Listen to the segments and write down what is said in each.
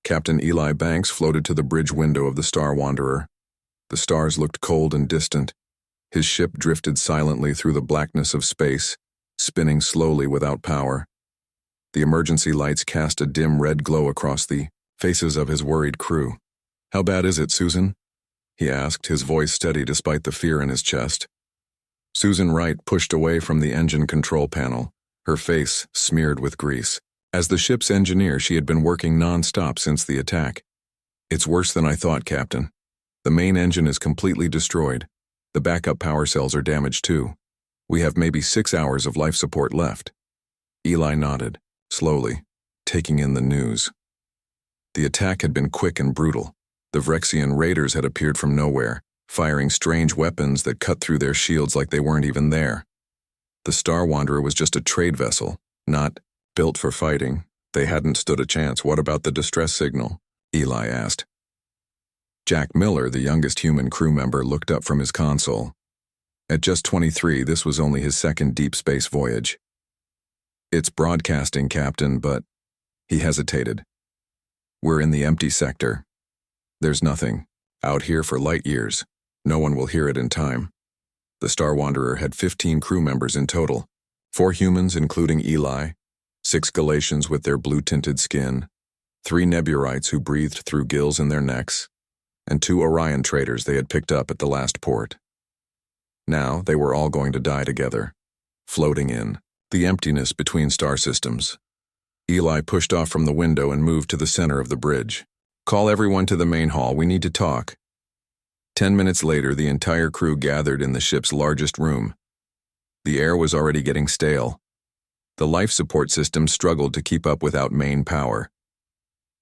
Captain Eli Banks floated to the bridge window of the Star Wanderer. The stars looked cold and distant. His ship drifted silently through the blackness of space, spinning slowly without power. The emergency lights cast a dim red glow across the faces of his worried crew. "How bad is it, Susan?" he asked, his voice steady despite the fear in his chest. Susan Wright pushed away from the engine control panel, her face smeared with grease. As the ship's engineer, she had been working non-stop since the attack. "It's worse than I thought, Captain. The main engine is completely destroyed. The backup power cells are damaged too. We have maybe 6 hours of life support left." Eli nodded, slowly, taking in the news. The attack had been quick and brutal. The Vrexian raiders had appeared from nowhere, firing strange weapons that cut through their shields like they weren't even there. The Star Wanderer was just a trade vessel, not built for fighting. They hadn't stood a chance. "What about the distress signal?" Eli asked. Jack Miller, the youngest human crew member, looked up from his console. At just 23, this was only his second deep space voyage. "It's broadcasting, Captain, but..." He hesitated. "We're in the empty sector. There's nothing out here for light years. No one will hear it in time." The Star Wanderer had 15 crew members in total, 4 humans including Eli, 6 Galatians with their blue-tinted skin, 3 Neburites who breathed through gills in their necks, and 2 Orion traders they had picked up at the last port. Now they were all going to die together, floating in the emptiness between star systems. Eli pushed off from the window and moved to the center of the bridge. "Call everyone to the main hall. We need to talk." 10 minutes later, the entire crew gathered in the ship's largest room. The air was already getting stale. The life support system struggled to keep up without main power.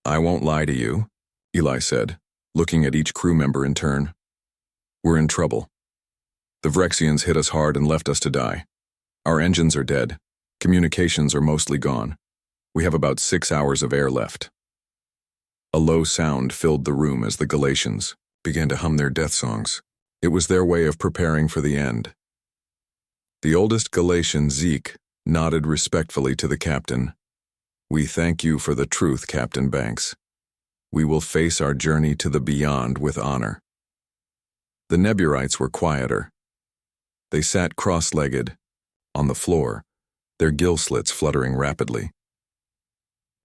"I won't lie to you," Eli said, looking at each crew member in turn. "We're in trouble. The Vrexians hit us hard and left us to die. Our engines are dead. Communications are mostly gone. We have about 6 hours of air left." A low sound filled the room as the Galatians began to hum their death songs. It was their way of preparing for the end. The oldest Galatian, Zeke, nodded respectfully to the captain. "We thank you for the truth, Captain Banks. We will face our journey to the beyond with honor." The Neburites were quieter. They sat cross-legged on the floor, their gill slits fluttering rapidly.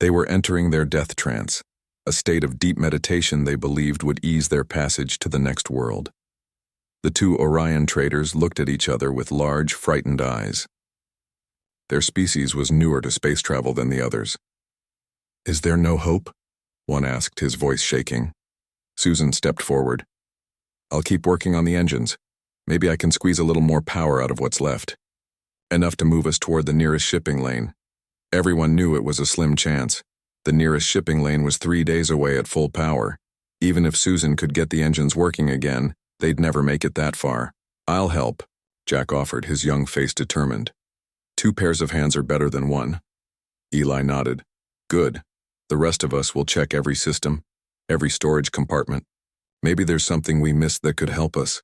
They were entering their death trance, a state of deep meditation they believed would ease their passage to the next world. The 2 Orion traders looked at each other with large, frightened eyes. Their species was newer to space travel than the others. "Is there no hope?" one asked, his voice shaking. Susan stepped forward. "I'll keep working on the engines. Maybe I can squeeze a little more power out of what's left. Enough to move us toward the nearest shipping lane." Everyone knew it was a slim chance. The nearest shipping lane was 3 days away at full power. Even if Susan could get the engines working again, they'd never make it that far. "I'll help," Jack offered, his young face determined. 2 pairs of hands are better than one." Eli nodded. "Good. The rest of us will check every system, every storage compartment. Maybe there's something we missed that could help us."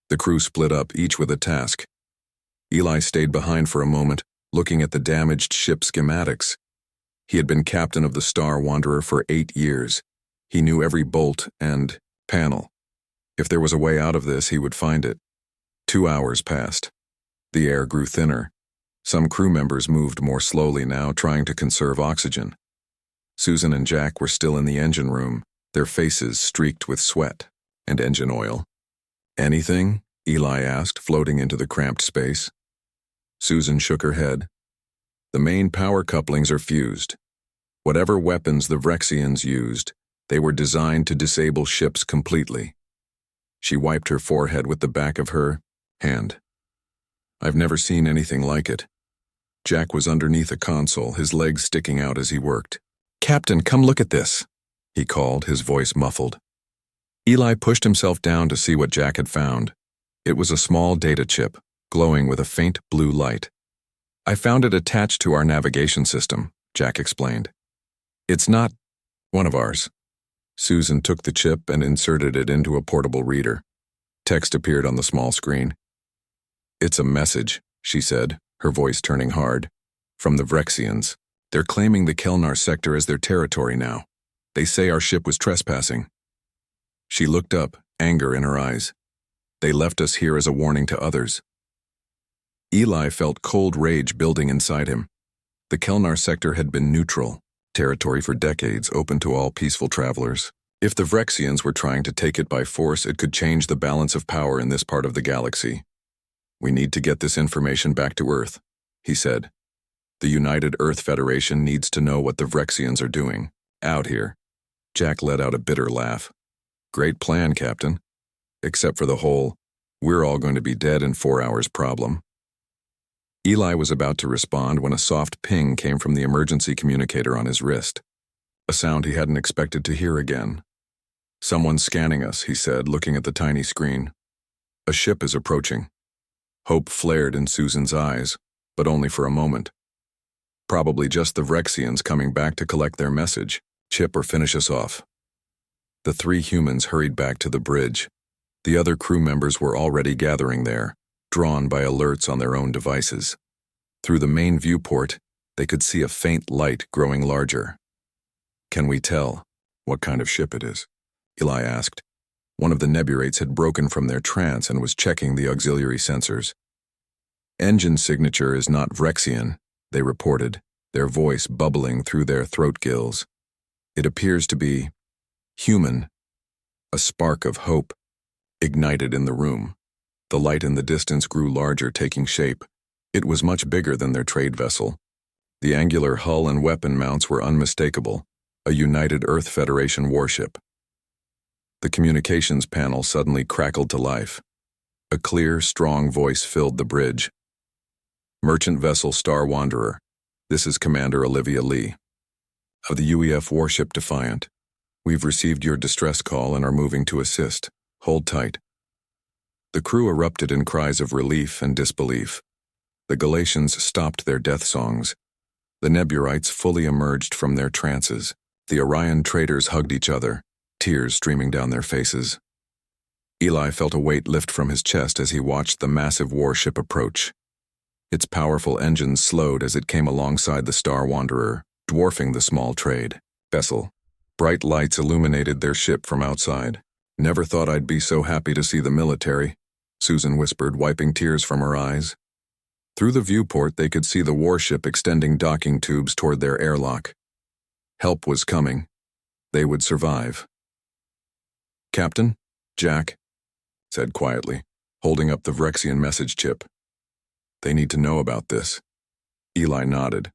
The crew split up, each with a task. Eli stayed behind for a moment, looking at the damaged ship schematics. He had been captain of the Star Wanderer for 8 years. He knew every bolt and panel. If there was a way out of this, he would find it. 2 hours passed. The air grew thinner. Some crew members moved more slowly now, trying to conserve oxygen. Susan and Jack were still in the engine room, their faces streaked with sweat and engine oil. "Anything?" Eli asked, floating into the cramped space. Susan shook her head. "The main power couplings are fused. Whatever weapons the Vrexians used, they were designed to disable ships completely." She wiped her forehead with the back of her hand. "I've never seen anything like it." Jack was underneath a console, his legs sticking out as he worked. "Captain, come look at this," he called, his voice muffled. Eli pushed himself down to see what Jack had found. It was a small data chip, glowing with a faint blue light. "I found it attached to our navigation system," Jack explained. "It's not one of ours." Susan took the chip and inserted it into a portable reader. Text appeared on the small screen. "It's a message," she said, her voice turning hard. "From the Vrexians. They're claiming the Kelnar sector as their territory now. They say our ship was trespassing. She looked up, anger in her eyes. They left us here as a warning to others. Eli felt cold rage building inside him. The Kelnar sector had been neutral, territory for decades, open to all peaceful travelers. If the Vrexians were trying to take it by force, it could change the balance of power in this part of the galaxy. We need to get this information back to Earth, he said. The United Earth Federation needs to know what the Vrexians are doing. Out here. Jack let out a bitter laugh. Great plan, Captain. Except for the whole, we're all going to be dead in 4 hours problem. Eli was about to respond when a soft ping came from the emergency communicator on his wrist. A sound he hadn't expected to hear again. Someone's scanning us, he said, looking at the tiny screen. A ship is approaching. Hope flared in Susan's eyes, but only for a moment. Probably just the Vrexians coming back to collect their message, chip or finish us off. The 3 humans hurried back to the bridge. The other crew members were already gathering there, drawn by alerts on their own devices. Through the main viewport, they could see a faint light growing larger. Can we tell what kind of ship it is? Eli asked. One of the nebulates had broken from their trance and was checking the auxiliary sensors. Engine signature is not Vrexian, they reported, their voice bubbling through their throat gills. It appears to be human. A spark of hope ignited in the room. The light in the distance grew larger, taking shape. It was much bigger than their trade vessel. The angular hull and weapon mounts were unmistakable, a United Earth Federation warship. The communications panel suddenly crackled to life. A clear, strong voice filled the bridge. Merchant vessel Star Wanderer, this is Commander Olivia Lee. Of the UEF warship Defiant. We've received your distress call and are moving to assist. Hold tight. The crew erupted in cries of relief and disbelief. The Galatians stopped their death songs. The Neburites fully emerged from their trances. The Orion traders hugged each other, tears streaming down their faces. Eli felt a weight lift from his chest as he watched the massive warship approach. Its powerful engines slowed as it came alongside the Star Wanderer, dwarfing the small trade vessel. Bright lights illuminated their ship from outside. Never thought I'd be so happy to see the military, Susan whispered, wiping tears from her eyes. Through the viewport, they could see the warship extending docking tubes toward their airlock. Help was coming. They would survive. Captain, Jack said quietly, holding up the Vrexian message chip. They need to know about this. Eli nodded.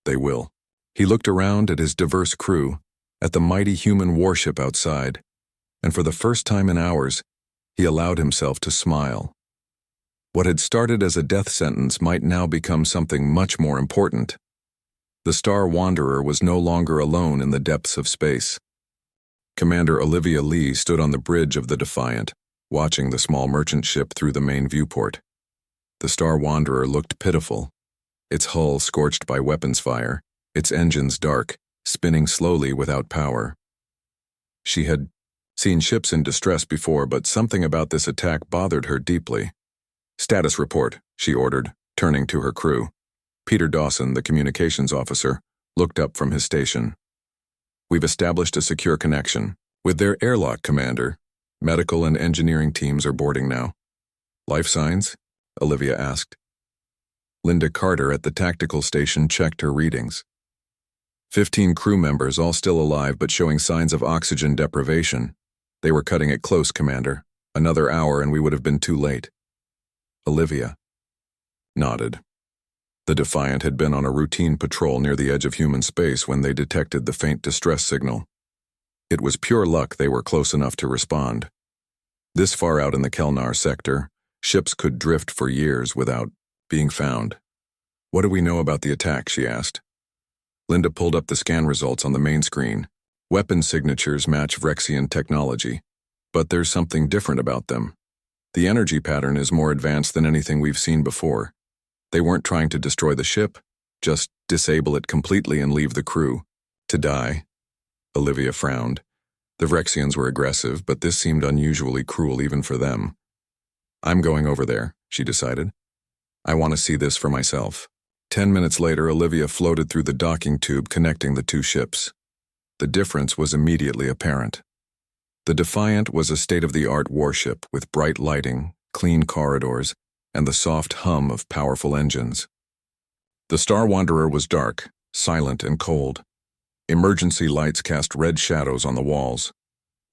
They will. He looked around at his diverse crew, at the mighty human warship outside, and for the first time in hours, he allowed himself to smile. What had started as a death sentence might now become something much more important. The Star Wanderer was no longer alone in the depths of space. Commander Olivia Lee stood on the bridge of the Defiant, watching the small merchant ship through the main viewport. The Star Wanderer looked pitiful, its hull scorched by weapons fire, its engines dark, spinning slowly without power. She had seen ships in distress before, but something about this attack bothered her deeply. Status report, she ordered, turning to her crew. Peter Dawson, the communications officer, looked up from his station. We've established a secure connection. With their airlock, Commander, medical and engineering teams are boarding now. Life signs? Olivia asked. Linda Carter at the tactical station checked her readings. 15 crew members, all still alive but showing signs of oxygen deprivation. They were cutting it close, Commander. Another hour and we would have been too late. Olivia nodded. The Defiant had been on a routine patrol near the edge of human space when they detected the faint distress signal. It was pure luck they were close enough to respond. This far out in the Kelnar sector, ships could drift for years without being found. What do we know about the attack, she asked. Linda pulled up the scan results on the main screen. Weapon signatures match Vrexian technology, but there's something different about them. The energy pattern is more advanced than anything we've seen before. They weren't trying to destroy the ship, just disable it completely and leave the crew to die. Olivia frowned. The Vrexians were aggressive, but this seemed unusually cruel even for them. I'm going over there, she decided. I want to see this for myself. 10 minutes later, Olivia floated through the docking tube connecting the two ships. The difference was immediately apparent. The Defiant was a state-of-the-art warship with bright lighting, clean corridors, and the soft hum of powerful engines. The Star Wanderer was dark, silent, and cold. Emergency lights cast red shadows on the walls.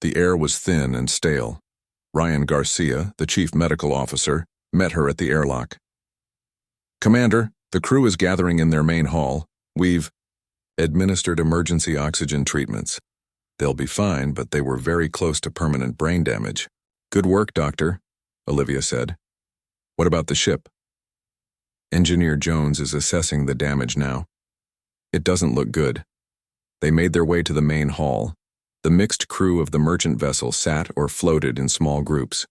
The air was thin and stale. Ryan Garcia, the chief medical officer, met her at the airlock. "Commander, the crew is gathering in their main hall. We've administered emergency oxygen treatments. They'll be fine, but they were very close to permanent brain damage." "Good work, Doctor," Olivia said. "What about the ship?" "Engineer Jones is assessing the damage now. It doesn't look good." They made their way to the main hall. The mixed crew of the merchant vessel sat or floated in small groups.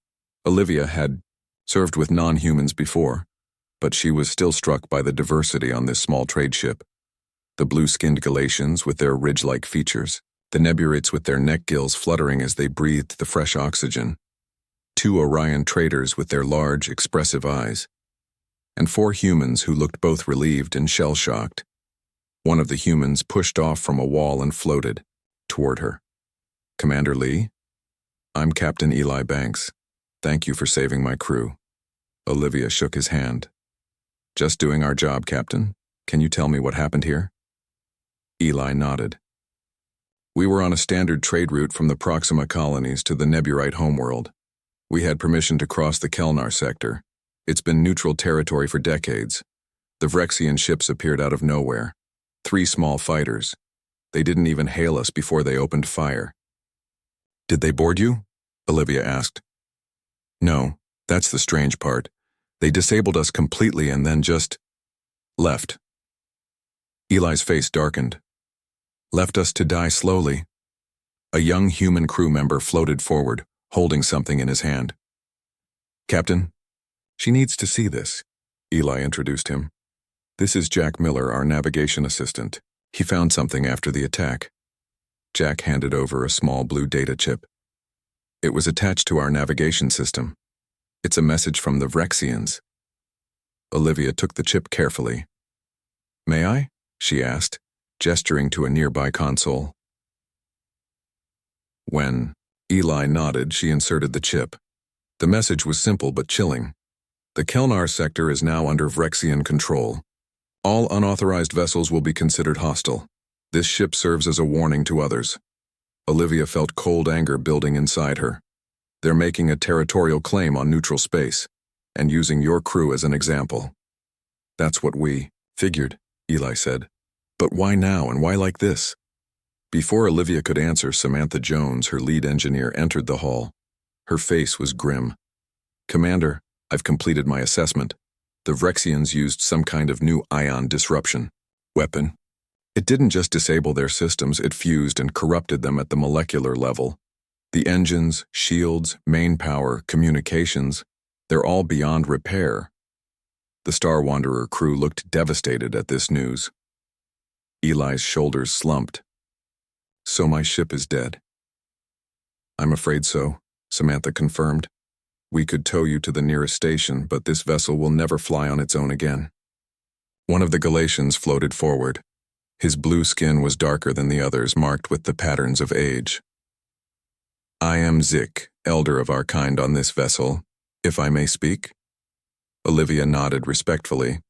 Olivia had served with non-humans before, but she was still struck by the diversity on this small trade ship. The blue-skinned Galatians with their ridge-like features, the Neburites with their neck gills fluttering as they breathed the fresh oxygen, 2 Orion traders with their large, expressive eyes, and 4 humans who looked both relieved and shell-shocked. One of the humans pushed off from a wall and floated toward her. "Commander Lee? I'm Captain Eli Banks. Thank you for saving my crew." Olivia shook his hand. "Just doing our job, Captain. Can you tell me what happened here?" Eli nodded. "We were on a standard trade route from the Proxima colonies to the Neburite homeworld. We had permission to cross the Kelnar sector. It's been neutral territory for decades. The Vrexian ships appeared out of nowhere. 3 small fighters. They didn't even hail us before they opened fire." "Did they board you?" Olivia asked. "No, that's the strange part. They disabled us completely and then just left." Eli's face darkened. "Left us to die slowly." A young human crew member floated forward, holding something in his hand. "Captain, she needs to see this." Eli introduced him. "This is Jack Miller, our navigation assistant. He found something after the attack." Jack handed over a small blue data chip. "It was attached to our navigation system. It's a message from the Vrexians." Olivia took the chip carefully. "May I?" she asked, gesturing to a nearby console. When Eli nodded, she inserted the chip. The message was simple but chilling. "The Kelnar sector is now under Vrexian control. All unauthorized vessels will be considered hostile. This ship serves as a warning to others." Olivia felt cold anger building inside her. "They're making a territorial claim on neutral space, and using your crew as an example." "That's what we figured," Eli said. "But why now and why like this?" Before Olivia could answer, Samantha Jones, her lead engineer, entered the hall. Her face was grim. "Commander, I've completed my assessment. The Vrexians used some kind of new ion disruption weapon. It didn't just disable their systems, it fused and corrupted them at the molecular level. The engines, shields, main power, communications, they're all beyond repair." The Star Wanderer crew looked devastated at this news. Eli's shoulders slumped. "So my ship is dead." "I'm afraid so," Samantha confirmed. "We could tow you to the nearest station, but this vessel will never fly on its own again." One of the Galatians floated forward. His blue skin was darker than the others, marked with the patterns of age. "I am Zik, elder of our kind on this vessel, if I may speak." Olivia nodded respectfully.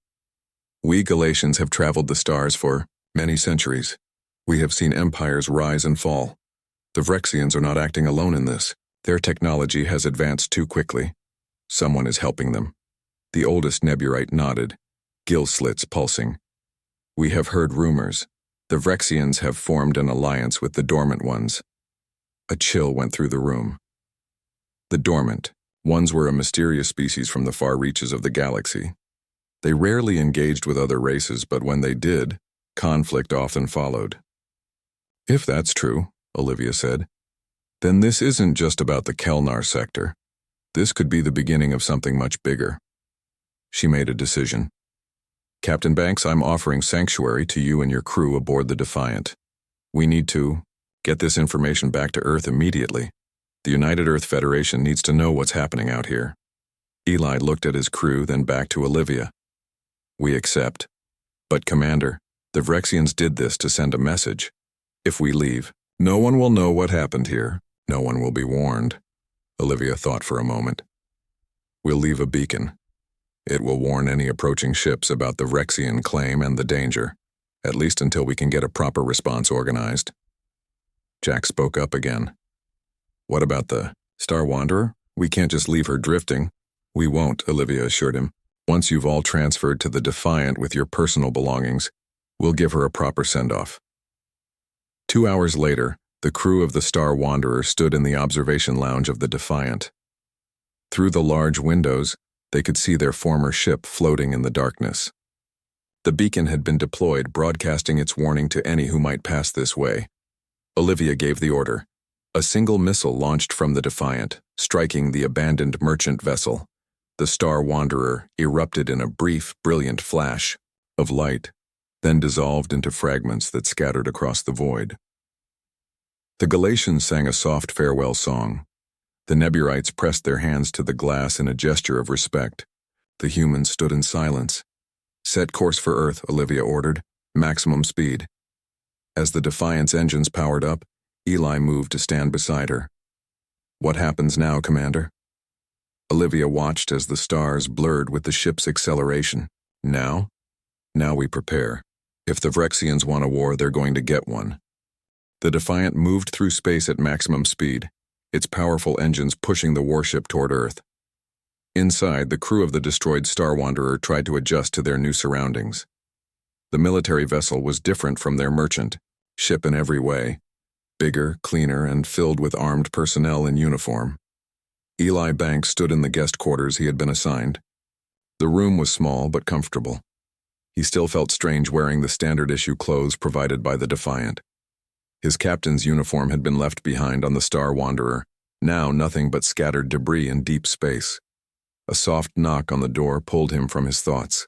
"We Galatians have traveled the stars for many centuries. We have seen empires rise and fall. The Vrexians are not acting alone in this. Their technology has advanced too quickly. Someone is helping them." The oldest Neburite nodded, gill slits pulsing. "We have heard rumors. The Vrexians have formed an alliance with the Dormant Ones." A chill went through the room. The Dormant Ones were a mysterious species from the far reaches of the galaxy. They rarely engaged with other races, but when they did, conflict often followed. "If that's true," Olivia said, "then this isn't just about the Kelnar sector. This could be the beginning of something much bigger." She made a decision. "Captain Banks, I'm offering sanctuary to you and your crew aboard the Defiant. We need to get this information back to Earth immediately. The United Earth Federation needs to know what's happening out here." Eli looked at his crew, then back to Olivia. "We accept. But Commander, the Vrexians did this to send a message. If we leave, No one will know what happened here. No one will be warned. Olivia thought for a moment. We'll leave a beacon. It will warn any approaching ships about the Rexian claim and the danger, at least until we can get a proper response organized. Jack spoke up again. What about the Star Wanderer? We can't just leave her drifting. We won't, Olivia assured him. Once you've all transferred to the Defiant with your personal belongings, we'll give her a proper send-off. 2 hours later, the crew of the Star Wanderer stood in the observation lounge of the Defiant. Through the large windows, they could see their former ship floating in the darkness. The beacon had been deployed, broadcasting its warning to any who might pass this way. Olivia gave the order. A single missile launched from the Defiant, striking the abandoned merchant vessel. The Star Wanderer erupted in a brief, brilliant flash of light, then dissolved into fragments that scattered across the void. The Galatians sang a soft farewell song. The Neburites pressed their hands to the glass in a gesture of respect. The humans stood in silence. Set course for Earth, Olivia ordered. Maximum speed. As the Defiant's engines powered up, Eli moved to stand beside her. What happens now, Commander? Olivia watched as the stars blurred with the ship's acceleration. Now? Now we prepare. If the Vrexians want a war, they're going to get one. The Defiant moved through space at maximum speed, its powerful engines pushing the warship toward Earth. Inside, the crew of the destroyed Star Wanderer tried to adjust to their new surroundings. The military vessel was different from their merchant ship in every way. Bigger, cleaner, and filled with armed personnel in uniform. Eli Banks stood in the guest quarters he had been assigned. The room was small but comfortable. He still felt strange wearing the standard-issue clothes provided by the Defiant. His captain's uniform had been left behind on the Star Wanderer, now nothing but scattered debris in deep space. A soft knock on the door pulled him from his thoughts.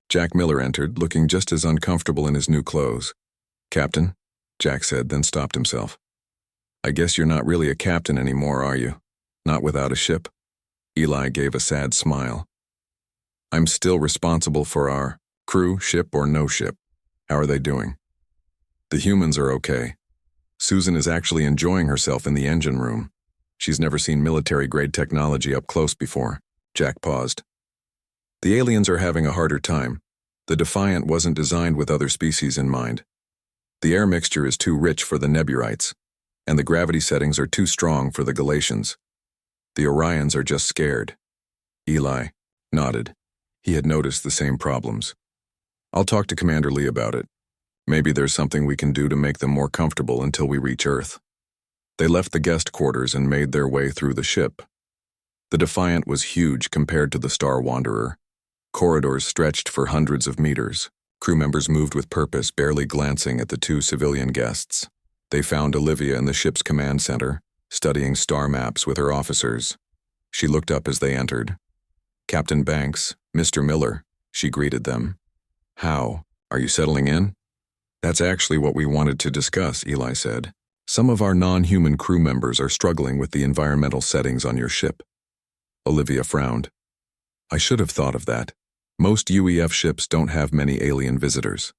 Jack Miller entered, looking just as uncomfortable in his new clothes. "Captain?" Jack said, then stopped himself. "I guess you're not really a captain anymore, are you? Not without a ship?" Eli gave a sad smile. "I'm still responsible for our crew, ship or no ship. How are they doing?" "The humans are okay. Susan is actually enjoying herself in the engine room. She's never seen military-grade technology up close before." Jack paused. "The aliens are having a harder time. The Defiant wasn't designed with other species in mind. The air mixture is too rich for the Neburites, and the gravity settings are too strong for the Galatians. The Orions are just scared." Eli nodded. He had noticed the same problems. "I'll talk to Commander Lee about it. Maybe there's something we can do to make them more comfortable until we reach Earth." They left the guest quarters and made their way through the ship. The Defiant was huge compared to the Star Wanderer. Corridors stretched for hundreds of meters. Crew members moved with purpose, barely glancing at the two civilian guests. They found Olivia in the ship's command center, studying star maps with her officers. She looked up as they entered. "Captain Banks, Mr. Miller," she greeted them. "How? Are you settling in?" "That's actually what we wanted to discuss," Eli said. "Some of our non-human crew members are struggling with the environmental settings on your ship." Olivia frowned. "I should have thought of that. Most UEF ships don't have many alien visitors."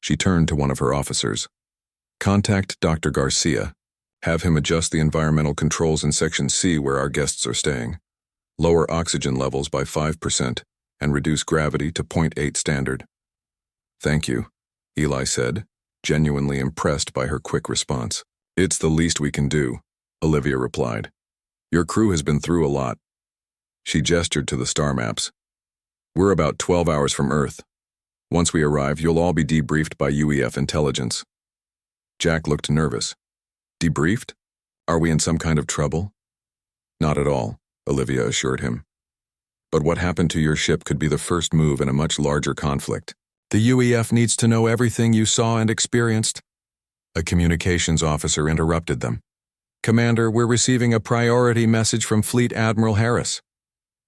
She turned to one of her officers. "Contact Dr. Garcia. Have him adjust the environmental controls in Section C where our guests are staying. Lower oxygen levels by 5% and reduce gravity to 0.8 standard." "Thank you," Eli said, genuinely impressed by her quick response. "It's the least we can do," Olivia replied. "Your crew has been through a lot." She gestured to the star maps. "We're about 12 hours from Earth. Once we arrive, you'll all be debriefed by UEF intelligence." Jack looked nervous. "Debriefed? Are we in some kind of trouble?" "Not at all," Olivia assured him. "But what happened to your ship could be the first move in a much larger conflict. The UEF needs to know everything you saw and experienced." A communications officer interrupted them. "Commander, we're receiving a priority message from Fleet Admiral Harris."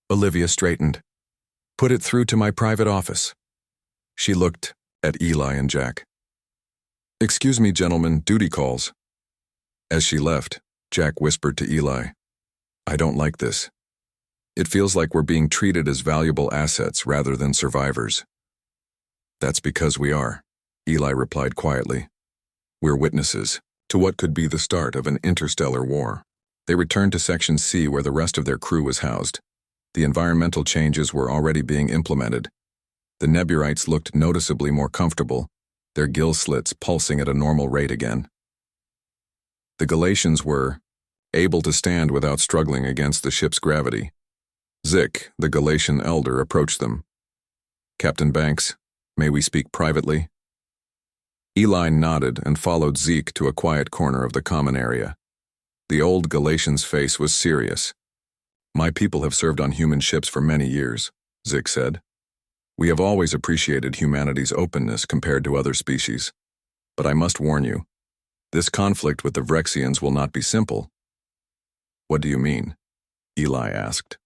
Olivia straightened. "Put it through to my private office." She looked at Eli and Jack. "Excuse me, gentlemen, duty calls." As she left, Jack whispered to Eli, "I don't like this. It feels like we're being treated as valuable assets rather than survivors." "That's because we are," Eli replied quietly. "We're witnesses, to what could be the start of an interstellar war. They returned to Section C where the rest of their crew was housed. The environmental changes were already being implemented. The Neburites looked noticeably more comfortable, their gill slits pulsing at a normal rate again. The Galatians were able to stand without struggling against the ship's gravity. Zik, the Galatian elder, approached them. "Captain Banks, may we speak privately?" Eli nodded and followed Zeke to a quiet corner of the common area. The old Galatian's face was serious. "My people have served on human ships for many years," Zik said. "We have always appreciated humanity's openness compared to other species. But I must warn you, this conflict with the Vrexians will not be simple." "What do you mean?" Eli asked.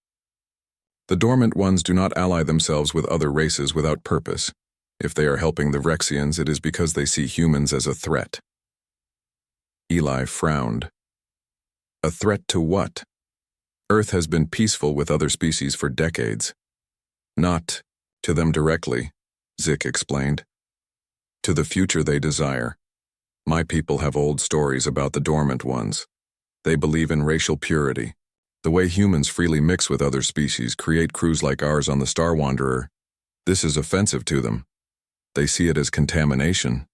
"The dormant ones do not ally themselves with other races without purpose. If they are helping the Vrexians, it is because they see humans as a threat." Eli frowned. "A threat to what? Earth has been peaceful with other species for decades." "Not to them directly," Zik explained. "To the future they desire. My people have old stories about the dormant ones. They believe in racial purity. The way humans freely mix with other species create crews like ours on the Star Wanderer. This is offensive to them. They see it as contamination."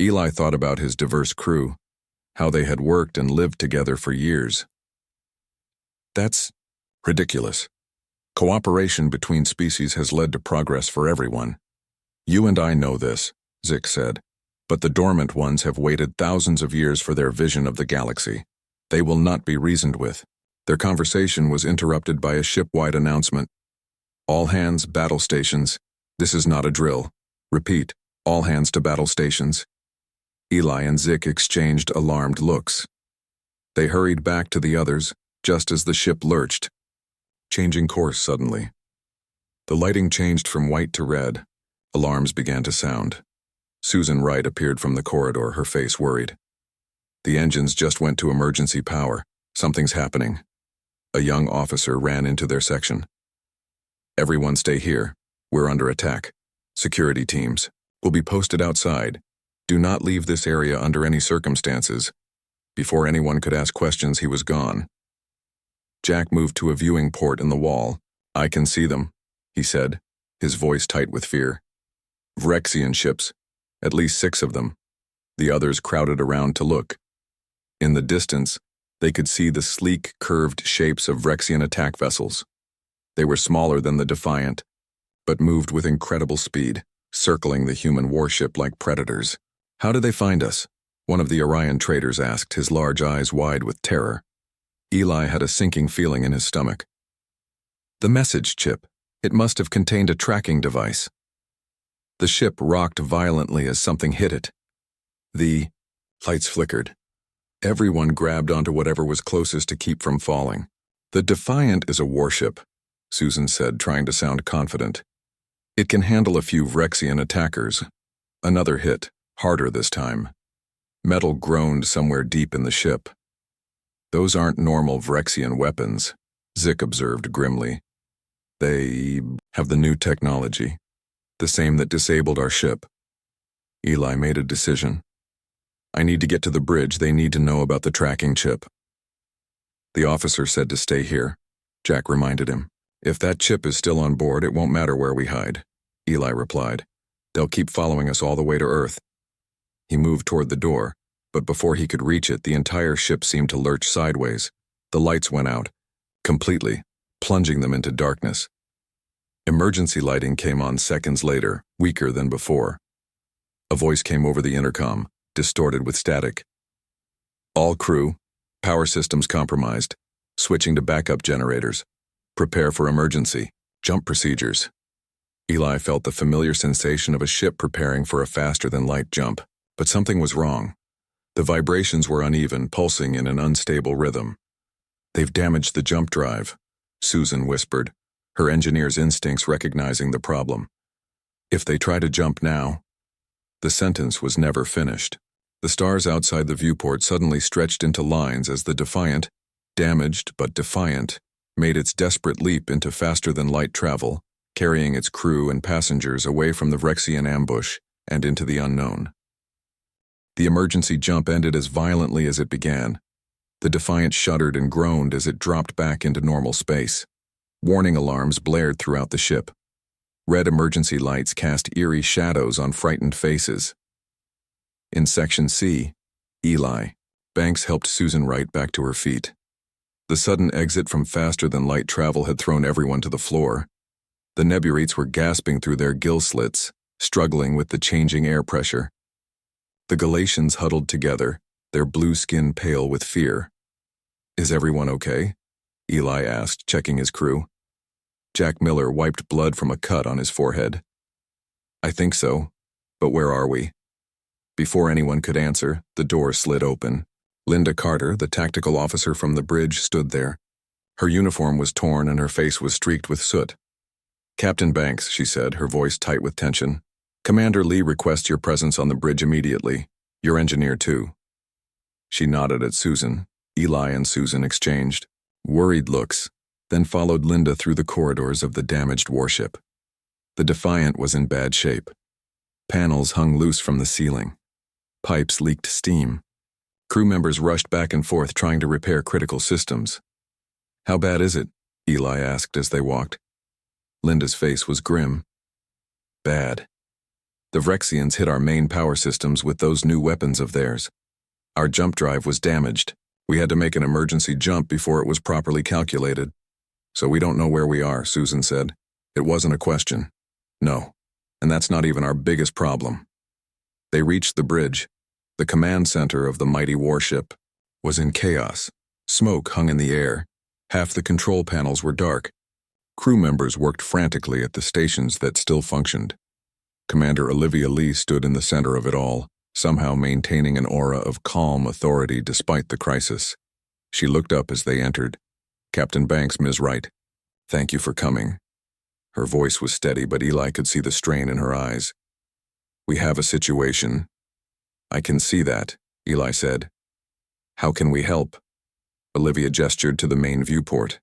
Eli thought about his diverse crew, how they had worked and lived together for years. "That's ridiculous. Cooperation between species has led to progress for everyone. You and I know this," Zik said, "but the dormant ones have waited thousands of years for their vision of the galaxy. They will not be reasoned with." Their conversation was interrupted by a ship-wide announcement. "All hands, battle stations. This is not a drill. Repeat, all hands to battle stations." Eli and Zik exchanged alarmed looks. They hurried back to the others, just as the ship lurched, changing course suddenly. The lighting changed from white to red. Alarms began to sound. Susan Wright appeared from the corridor, her face worried. "The engines just went to emergency power. Something's happening." A young officer ran into their section. "Everyone stay here. We're under attack. Security teams will be posted outside. Do not leave this area under any circumstances." Before anyone could ask questions, he was gone. Jack moved to a viewing port in the wall. "I can see them," he said, his voice tight with fear. "Vrexian ships, at least 6 of them." The others crowded around to look. In the distance, they could see the sleek, curved shapes of Vrexian attack vessels. They were smaller than the Defiant, but moved with incredible speed, circling the human warship like predators. "How did they find us?" one of the Orion traders asked, his large eyes wide with terror. Eli had a sinking feeling in his stomach. "The message chip. It must have contained a tracking device." The ship rocked violently as something hit it. The lights flickered. Everyone grabbed onto whatever was closest to keep from falling. "The Defiant is a warship," Susan said, trying to sound confident. "It can handle a few Vrexian attackers." Another hit, harder this time. Metal groaned somewhere deep in the ship. "Those aren't normal Vrexian weapons," Zik observed grimly. "They have the new technology, the same that disabled our ship." Eli made a decision. "I need to get to the bridge. They need to know about the tracking chip." "The officer said to stay here," Jack reminded him. "If that chip is still on board, it won't matter where we hide," Eli replied. "They'll keep following us all the way to Earth." He moved toward the door, but before he could reach it, the entire ship seemed to lurch sideways. The lights went out, completely, plunging them into darkness. Emergency lighting came on seconds later, weaker than before. A voice came over the intercom, distorted with static. "All crew, power systems compromised. Switching to backup generators. Prepare for emergency. Jump procedures." Eli felt the familiar sensation of a ship preparing for a faster-than-light jump, but something was wrong. The vibrations were uneven, pulsing in an unstable rhythm. "They've damaged the jump drive," Susan whispered, her engineer's instincts recognizing the problem. "If they try to jump now—" The sentence was never finished. The stars outside the viewport suddenly stretched into lines as the Defiant, damaged but defiant, made its desperate leap into faster-than-light travel, carrying its crew and passengers away from the Vrexian ambush and into the unknown. The emergency jump ended as violently as it began. The Defiant shuddered and groaned as it dropped back into normal space. Warning alarms blared throughout the ship. Red emergency lights cast eerie shadows on frightened faces. In Section C, Eli, Banks helped Susan Wright back to her feet. The sudden exit from faster-than-light travel had thrown everyone to the floor. The Neburites were gasping through their gill slits, struggling with the changing air pressure. The Galatians huddled together, their blue skin pale with fear. "Is everyone okay?" Eli asked, checking his crew. Jack Miller wiped blood from a cut on his forehead. "I think so, but where are we?" Before anyone could answer, the door slid open. Linda Carter, the tactical officer from the bridge, stood there. Her uniform was torn and her face was streaked with soot. "Captain Banks," she said, her voice tight with tension. "Commander Lee requests your presence on the bridge immediately. Your engineer, too." She nodded at Susan. Eli and Susan exchanged worried looks, then followed Linda through the corridors of the damaged warship. The Defiant was in bad shape. Panels hung loose from the ceiling. Pipes leaked steam. Crew members rushed back and forth trying to repair critical systems. "How bad is it?" Eli asked as they walked. Linda's face was grim. "Bad. The Vrexians hit our main power systems with those new weapons of theirs. Our jump drive was damaged. We had to make an emergency jump before it was properly calculated. So we don't know where we are," Susan said. "It wasn't a question. No. And that's not even our biggest problem." They reached the bridge. The command center of the mighty warship was in chaos. Smoke hung in the air. Half the control panels were dark. Crew members worked frantically at the stations that still functioned. Commander Olivia Lee stood in the center of it all, somehow maintaining an aura of calm authority despite the crisis. She looked up as they entered. "Captain Banks, Ms. Wright, thank you for coming." Her voice was steady, but Eli could see the strain in her eyes. "We have a situation." "I can see that," Eli said. "How can we help?" Olivia gestured to the main viewport.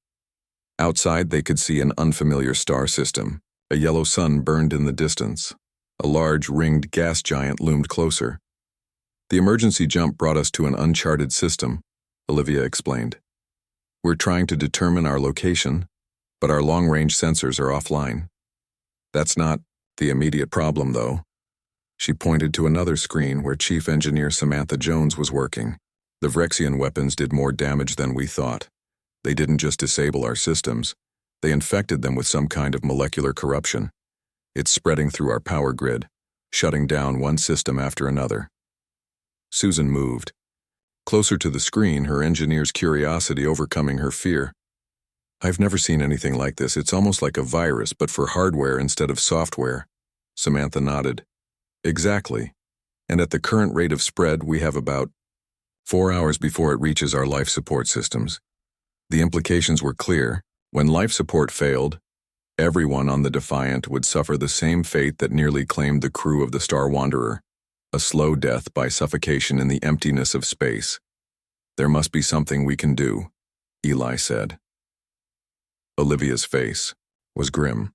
Outside, they could see an unfamiliar star system. A yellow sun burned in the distance. A large, ringed gas giant loomed closer. "The emergency jump brought us to an uncharted system," Olivia explained. "We're trying to determine our location, but our long-range sensors are offline. That's not the immediate problem, though." She pointed to another screen where Chief Engineer Samantha Jones was working. "The Vrexian weapons did more damage than we thought. They didn't just disable our systems, they infected them with some kind of molecular corruption. It's spreading through our power grid, shutting down one system after another." Susan moved. Closer to the screen, her engineer's curiosity overcoming her fear. "I've never seen anything like this. It's almost like a virus, but for hardware instead of software." Samantha nodded. "Exactly. And at the current rate of spread, we have about 4 hours before it reaches our life support systems." The implications were clear. When life support failed, everyone on the Defiant would suffer the same fate that nearly claimed the crew of the Star Wanderer, a slow death by suffocation in the emptiness of space. "There must be something we can do," Eli said. Olivia's face was grim.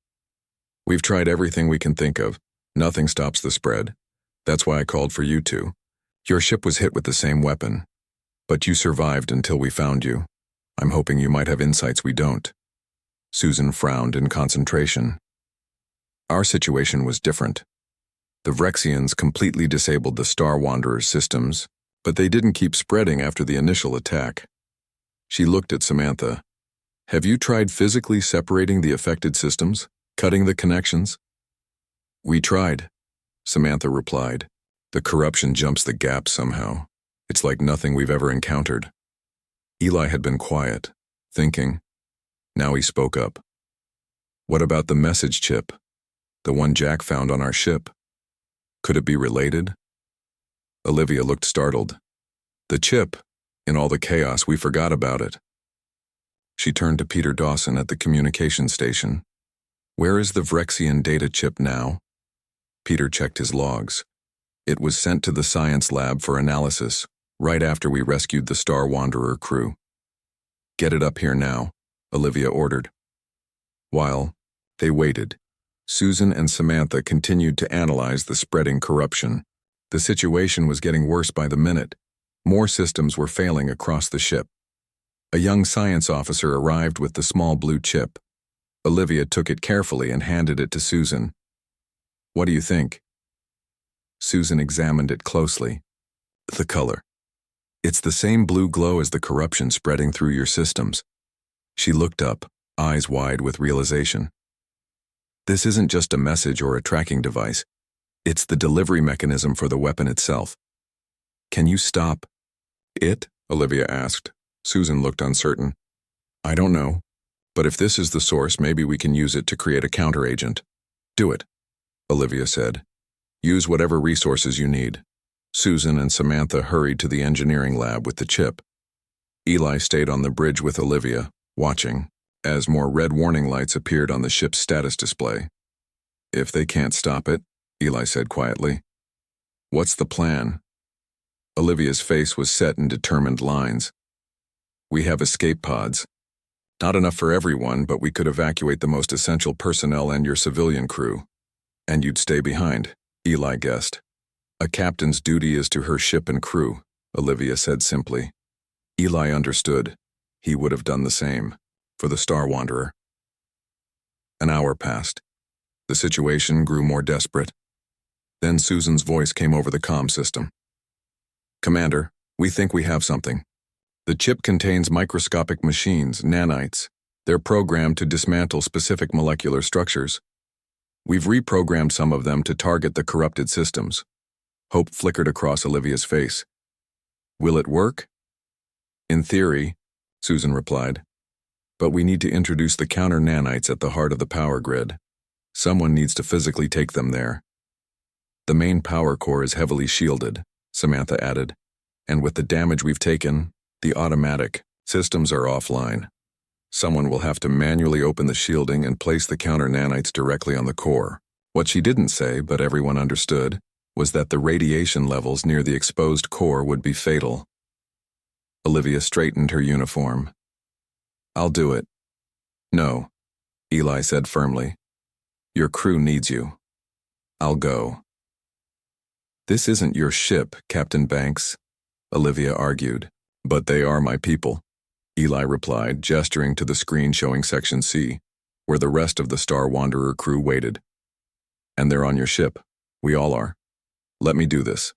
"We've tried everything we can think of. Nothing stops the spread. That's why I called for you two. Your ship was hit with the same weapon, but you survived until we found you. I'm hoping you might have insights we don't." Susan frowned in concentration. "Our situation was different. The Vrexians completely disabled the Star Wanderer's systems, but they didn't keep spreading after the initial attack." She looked at Samantha. "Have you tried physically separating the affected systems, cutting the connections?" "We tried," Samantha replied. "The corruption jumps the gap somehow. It's like nothing we've ever encountered." Eli had been quiet, thinking. Now he spoke up. "What about the message chip? The one Jack found on our ship? Could it be related?" Olivia looked startled. "The chip? In all the chaos, we forgot about it." She turned to Peter Dawson at the communication station. "Where is the Vrexian data chip now?" Peter checked his logs. "It was sent to the science lab for analysis, right after we rescued the Star Wanderer crew." "Get it up here now," Olivia ordered. While they waited, Susan and Samantha continued to analyze the spreading corruption. The situation was getting worse by the minute. More systems were failing across the ship. A young science officer arrived with the small blue chip. Olivia took it carefully and handed it to Susan. "What do you think?" Susan examined it closely. "The color. It's the same blue glow as the corruption spreading through your systems." She looked up, eyes wide with realization. "This isn't just a message or a tracking device. It's the delivery mechanism for the weapon itself." "Can you stop it?" Olivia asked. Susan looked uncertain. "I don't know. But if this is the source, maybe we can use it to create a counteragent." "Do it," Olivia said. "Use whatever resources you need." Susan and Samantha hurried to the engineering lab with the chip. Eli stayed on the bridge with Olivia, watching, as more red warning lights appeared on the ship's status display. "If they can't stop it," Eli said quietly, "what's the plan?" Olivia's face was set in determined lines. "We have escape pods. Not enough for everyone, but we could evacuate the most essential personnel and your civilian crew. And you'd stay behind," Eli guessed. "A captain's duty is to her ship and crew," Olivia said simply. Eli understood. He would have done the same for the Star Wanderer. An hour passed. The situation grew more desperate. Then Susan's voice came over the comm system. "Commander, we think we have something. The chip contains microscopic machines, nanites. They're programmed to dismantle specific molecular structures. We've reprogrammed some of them to target the corrupted systems." Hope flickered across Olivia's face. "Will it work?" "In theory," Susan replied. "But we need to introduce the counter nanites at the heart of the power grid. Someone needs to physically take them there." "The main power core is heavily shielded," Samantha added. "And with the damage we've taken, the automatic systems are offline. Someone will have to manually open the shielding and place the counter nanites directly on the core." What she didn't say, but everyone understood, was that the radiation levels near the exposed core would be fatal. Olivia straightened her uniform. "I'll do it." "No," Eli said firmly. "Your crew needs you. I'll go." "This isn't your ship, Captain Banks," Olivia argued. "But they are my people," Eli replied, gesturing to the screen showing Section C, where the rest of the Star Wanderer crew waited. "And they're on your ship. We all are. Let me do this."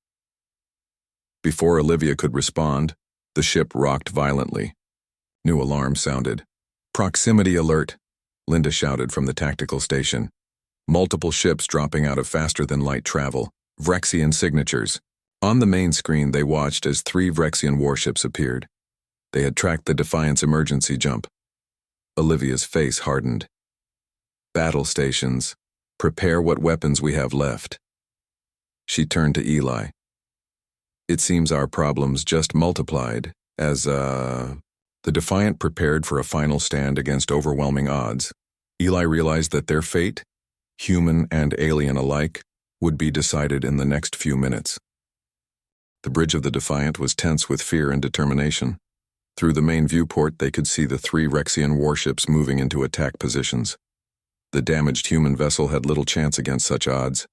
Before Olivia could respond, the ship rocked violently. New alarm sounded. "Proximity alert," Linda shouted from the tactical station. Multiple ships dropping out of faster-than-light travel. Vrexian signatures. On the main screen, they watched as 3 Vrexian warships appeared. They had tracked the Defiant's emergency jump. Olivia's face hardened. "Battle stations. Prepare what weapons we have left." She turned to Eli. "It seems our problems just multiplied as, The Defiant prepared for a final stand against overwhelming odds. Eli realized that their fate, human and alien alike, would be decided in the next few minutes. The bridge of the Defiant was tense with fear and determination. Through the main viewport, they could see the 3 Rexian warships moving into attack positions. The damaged human vessel had little chance against such odds.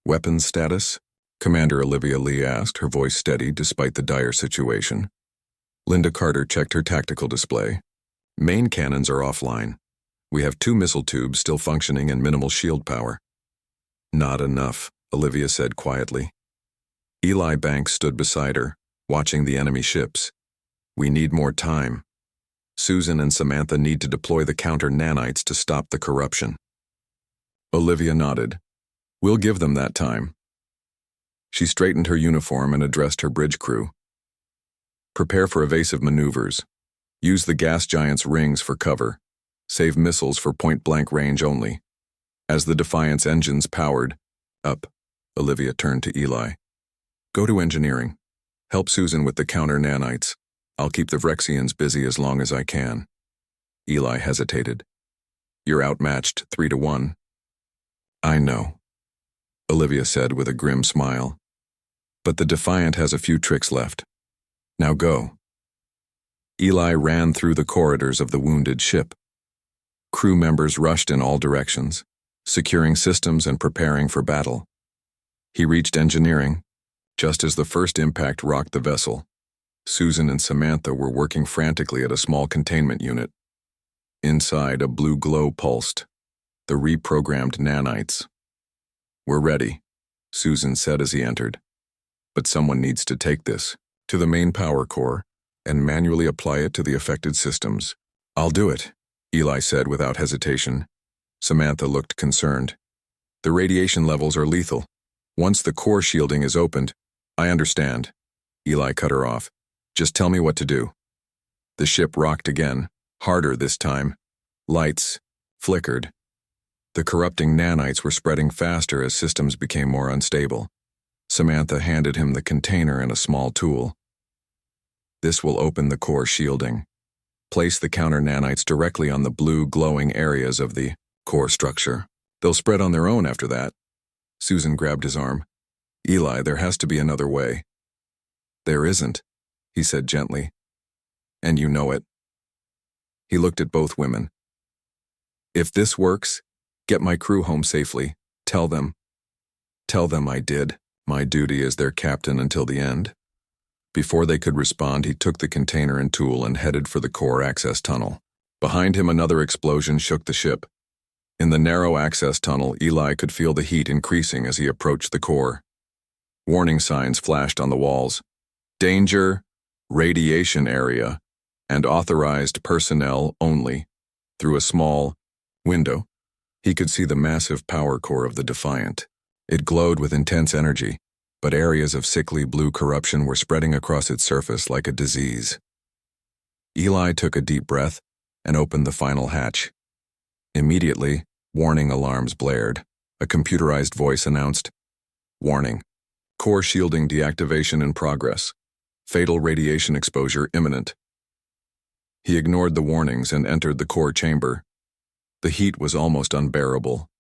"Weapons status?" Commander Olivia Lee asked, her voice steady despite the dire situation. Linda Carter checked her tactical display. "Main cannons are offline. We have 2 missile tubes still functioning and minimal shield power." "Not enough," Olivia said quietly. Eli Banks stood beside her, watching the enemy ships. "We need more time. Susan and Samantha need to deploy the counter nanites to stop the corruption." Olivia nodded. "We'll give them that time." She straightened her uniform and addressed her bridge crew. "Prepare for evasive maneuvers. Use the gas giant's rings for cover. Save missiles for point-blank range only." As the Defiant's engines powered up, Olivia turned to Eli. "Go to engineering. Help Susan with the counter nanites. I'll keep the Vrexians busy as long as I can." Eli hesitated. "You're outmatched 3-1. "I know," Olivia said with a grim smile. "But the Defiant has a few tricks left. Now go." Eli ran through the corridors of the wounded ship. Crew members rushed in all directions, securing systems and preparing for battle. He reached engineering, Just as the first impact rocked the vessel, Susan and Samantha were working frantically at a small containment unit. Inside, a blue glow pulsed. The reprogrammed nanites. "We're ready," Susan said as he entered. "But someone needs to take this to the main power core and manually apply it to the affected systems." "I'll do it," Eli said without hesitation. Samantha looked concerned. "The radiation levels are lethal. Once the core shielding is opened—" "I understand," Eli cut her off. "Just tell me what to do." The ship rocked again, harder this time. Lights flickered. The corrupting nanites were spreading faster as systems became more unstable. Samantha handed him the container and a small tool. "This will open the core shielding. Place the counter nanites directly on the blue glowing areas of the core structure. They'll spread on their own after that." Susan grabbed his arm. "Eli, there has to be another way." "There isn't," he said gently. "And you know it." He looked at both women. "If this works, get my crew home safely. Tell them I did my duty as their captain until the end." Before they could respond, he took the container and tool and headed for the core access tunnel. Behind him, another explosion shook the ship. In the narrow access tunnel, Eli could feel the heat increasing as he approached the core. Warning signs flashed on the walls. "Danger, radiation area, and authorized personnel only." Through a small window, he could see the massive power core of the Defiant. It glowed with intense energy, but areas of sickly blue corruption were spreading across its surface like a disease. Eli took a deep breath and opened the final hatch. Immediately, warning alarms blared. A computerized voice announced, "Warning. Core shielding deactivation in progress. Fatal radiation exposure imminent." He ignored the warnings and entered the core chamber. The heat was almost unbearable.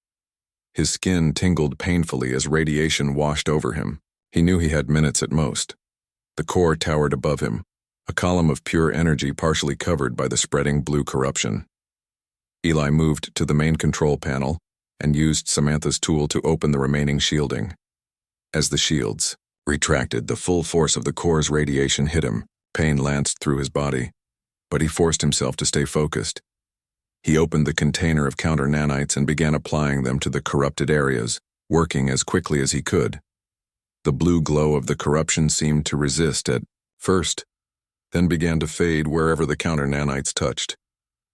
His skin tingled painfully as radiation washed over him. He knew he had minutes at most. The core towered above him, a column of pure energy partially covered by the spreading blue corruption. Eli moved to the main control panel and used Samantha's tool to open the remaining shielding. As the shields retracted, the full force of the core's radiation hit him. Pain lanced through his body, but he forced himself to stay focused. He opened the container of counter nanites and began applying them to the corrupted areas, working as quickly as he could. The blue glow of the corruption seemed to resist at first, then began to fade wherever the counter nanites touched.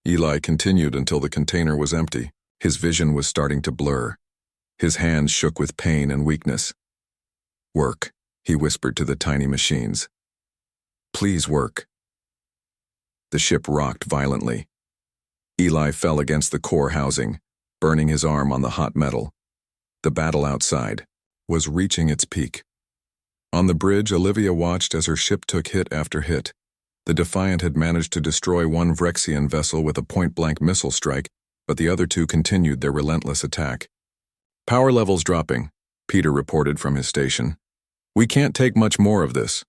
Eli continued until the container was empty. His vision was starting to blur. His hands shook with pain and weakness. "Work," he whispered to the tiny machines. "Please work." The ship rocked violently. Eli fell against the core housing, burning his arm on the hot metal. The battle outside was reaching its peak. On the bridge, Olivia watched as her ship took hit after hit. The Defiant had managed to destroy one Vrexian vessel with a point-blank missile strike, but the other two continued their relentless attack. "Power levels dropping," Peter reported from his station. "We can't take much more of this."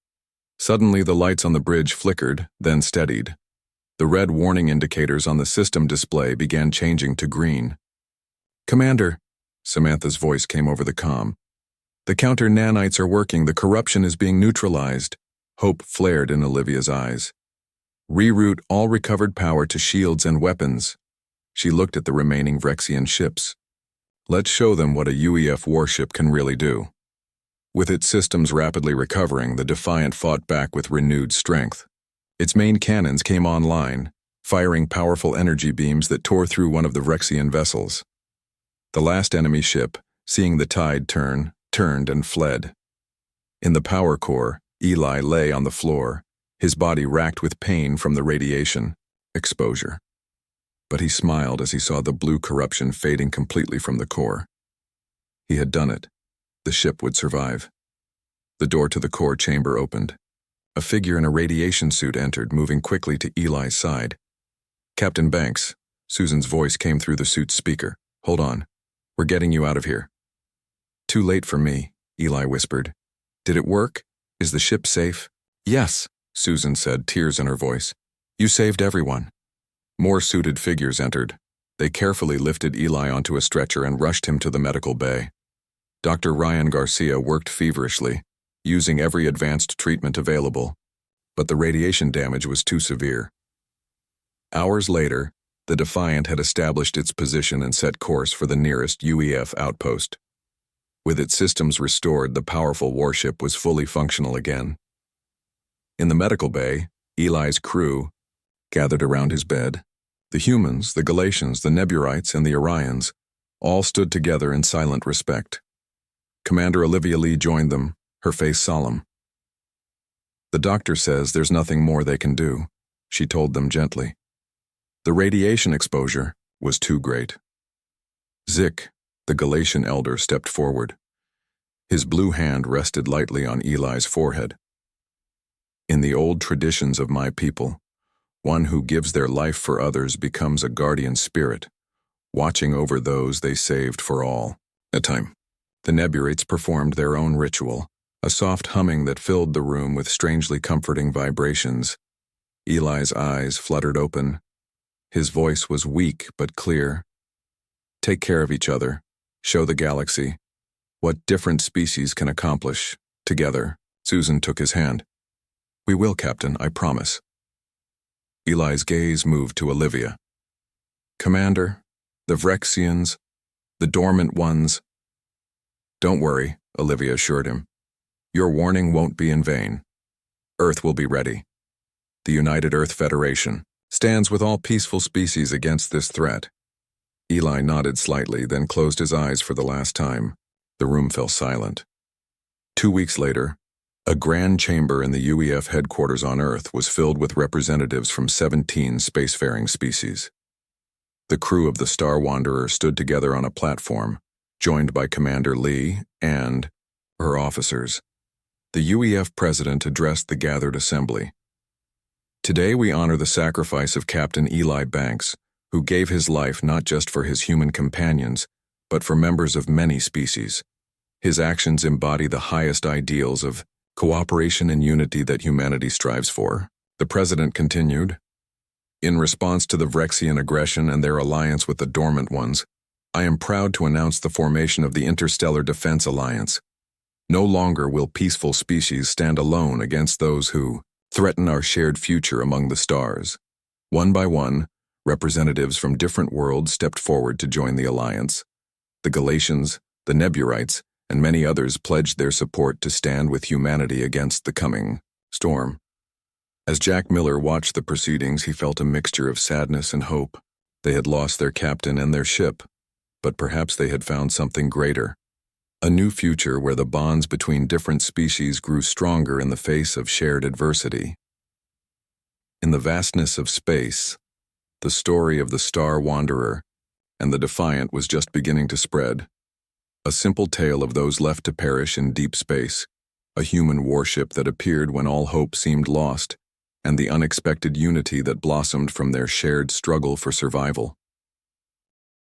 Suddenly, the lights on the bridge flickered, then steadied. The red warning indicators on the system display began changing to green. "Commander," Samantha's voice came over the comm. "The counter nanites are working. The corruption is being neutralized." Hope flared in Olivia's eyes. "Reroute all recovered power to shields and weapons." She looked at the remaining Vrexian ships. "Let's show them what a UEF warship can really do." With its systems rapidly recovering, the Defiant fought back with renewed strength. Its main cannons came online, firing powerful energy beams that tore through one of the Vrexian vessels. The last enemy ship, seeing the tide turn, turned and fled. In the power core, Eli lay on the floor, his body racked with pain from the radiation exposure. But he smiled as he saw the blue corruption fading completely from the core. He had done it. The ship would survive. The door to the core chamber opened. A figure in a radiation suit entered, moving quickly to Eli's side. "Captain Banks," Susan's voice came through the suit's speaker. "Hold on. We're getting you out of here." "Too late for me," Eli whispered. "Did it work? Is the ship safe?" "Yes," Susan said, tears in her voice. "You saved everyone." More suited figures entered. They carefully lifted Eli onto a stretcher and rushed him to the medical bay. Dr. Ryan Garcia worked feverishly. using every advanced treatment available, but the radiation damage was too severe. Hours later, the Defiant had established its position and set course for the nearest UEF outpost. With its systems restored, the powerful warship was fully functional again. In the medical bay, Eli's crew gathered around his bed. The humans, the Galatians, the Neburites, and the Orions all stood together in silent respect. Commander Olivia Lee joined them, her face solemn. "The doctor says there's nothing more they can do," she told them gently. The radiation exposure was too great. Zik, the Galatian elder, stepped forward. His blue hand rested lightly on Eli's forehead. "In the old traditions of my people, one who gives their life for others becomes a guardian spirit, watching over those they saved for all a time." The Neburites performed their own ritual, a soft humming that filled the room with strangely comforting vibrations. Eli's eyes fluttered open. His voice was weak but clear. "Take care of each other. Show the galaxy what different species can accomplish together." Susan took his hand. "We will, Captain, I promise." Eli's gaze moved to Olivia. "Commander, the Vrexians, the dormant ones—" "Don't worry," Olivia assured him. "Your warning won't be in vain. Earth will be ready. The United Earth Federation stands with all peaceful species against this threat." Eli nodded slightly, then closed his eyes for the last time. The room fell silent. 2 weeks later, a grand chamber in the UEF headquarters on Earth was filled with representatives from 17 spacefaring species. The crew of the Star Wanderer stood together on a platform, joined by Commander Lee and her officers. The UEF president addressed the gathered assembly. "Today we honor the sacrifice of Captain Eli Banks, who gave his life not just for his human companions, but for members of many species. His actions embody the highest ideals of cooperation and unity that humanity strives for." The president continued. "In response to the Vrexian aggression and their alliance with the Dormant Ones, I am proud to announce the formation of the Interstellar Defense Alliance. No longer will peaceful species stand alone against those who threaten our shared future among the stars." One by one, representatives from different worlds stepped forward to join the alliance. The Galatians, the Neburites, and many others pledged their support to stand with humanity against the coming storm. As Jack Miller watched the proceedings, he felt a mixture of sadness and hope. They had lost their captain and their ship, but perhaps they had found something greater. A new future where the bonds between different species grew stronger in the face of shared adversity. In the vastness of space, the story of the Star Wanderer and the Defiant was just beginning to spread. A simple tale of those left to perish in deep space, a human warship that appeared when all hope seemed lost, and the unexpected unity that blossomed from their shared struggle for survival.